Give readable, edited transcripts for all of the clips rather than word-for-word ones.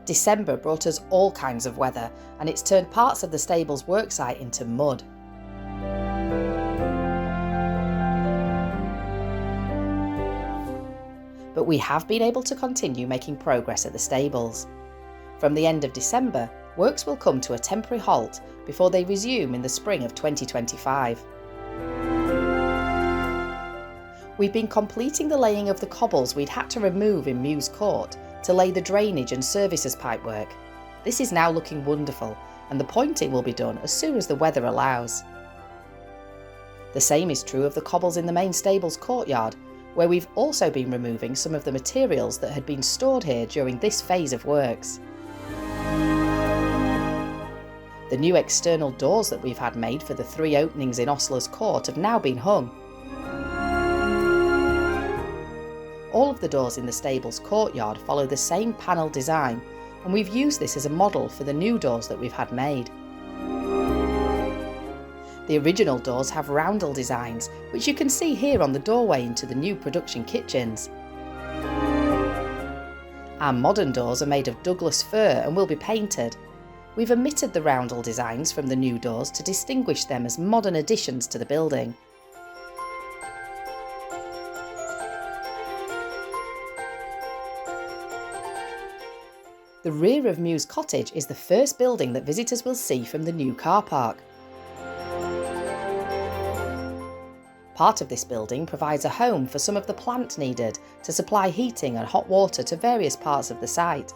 December brought us all kinds of weather, and it's turned parts of the stable's worksite into mud. But we have been able to continue making progress at the stables. From the end of December, works will come to a temporary halt before they resume in the spring of 2025. We've been completing the laying of the cobbles we'd had to remove in Mews Court to lay the drainage and services pipework. This is now looking wonderful, and the pointing will be done as soon as the weather allows. The same is true of the cobbles in the main stable's courtyard, where we've also been removing some of the materials that had been stored here during this phase of works. The new external doors that we've had made for the 3 openings in Ostler's Court have now been hung. All of the doors in the stable's courtyard follow the same panel design, and we've used this as a model for the new doors that we've had made. The original doors have roundel designs, which you can see here on the doorway into the new production kitchens. Our modern doors are made of Douglas fir and will be painted. We've omitted the roundel designs from the new doors to distinguish them as modern additions to the building. The rear of Mews Cottage is the first building that visitors will see from the new car park. Part of this building provides a home for some of the plant needed to supply heating and hot water to various parts of the site.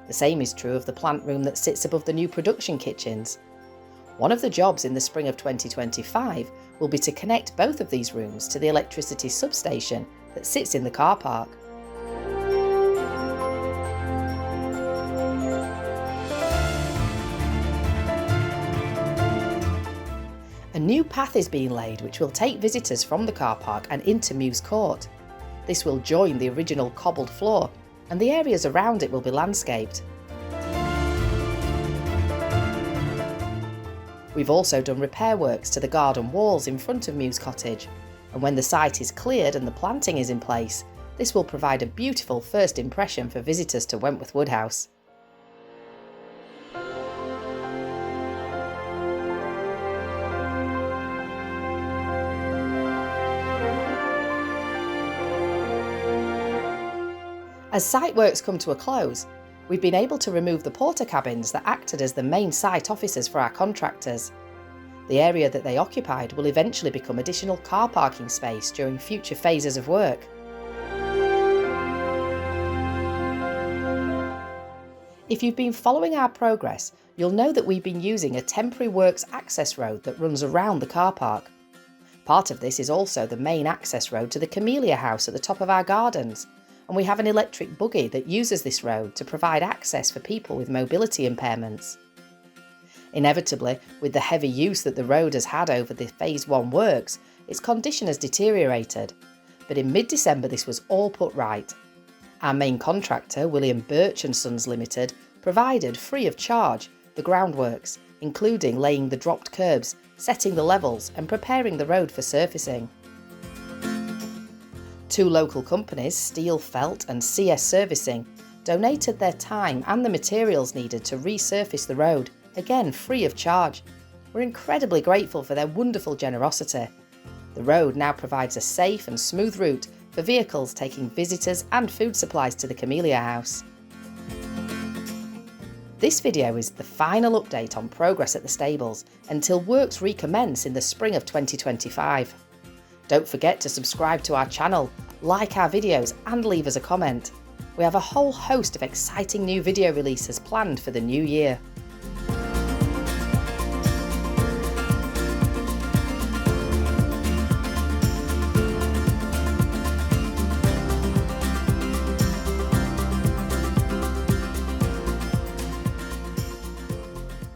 The same is true of the plant room that sits above the new production kitchens. One of the jobs in the spring of 2025 will be to connect both of these rooms to the electricity substation that sits in the car park. A new path is being laid which will take visitors from the car park and into Mews Court. This will join the original cobbled floor, and the areas around it will be landscaped. We've also done repair works to the garden walls in front of Mews Cottage, and when the site is cleared and the planting is in place, this will provide a beautiful first impression for visitors to Wentworth Woodhouse. As site works come to a close, we've been able to remove the porter cabins that acted as the main site offices for our contractors. The area that they occupied will eventually become additional car parking space during future phases of work. If you've been following our progress, you'll know that we've been using a temporary works access road that runs around the car park. Part of this is also the main access road to the Camellia House at the top of our gardens, and we have an electric buggy that uses this road to provide access for people with mobility impairments. Inevitably, with the heavy use that the road has had over the Phase 1 works, its condition has deteriorated, but in mid-December this was all put right. Our main contractor, William Birch & Sons Limited, provided free of charge the groundworks, including laying the dropped curbs, setting the levels and preparing the road for surfacing. 2 local companies, Steel Felt and CS Servicing, donated their time and the materials needed to resurface the road, again free of charge. We're incredibly grateful for their wonderful generosity. The road now provides a safe and smooth route for vehicles taking visitors and food supplies to the Camellia House. This video is the final update on progress at the stables until works recommence in the spring of 2025. Don't forget to subscribe to our channel, like our videos and leave us a comment. We have a whole host of exciting new video releases planned for the new year.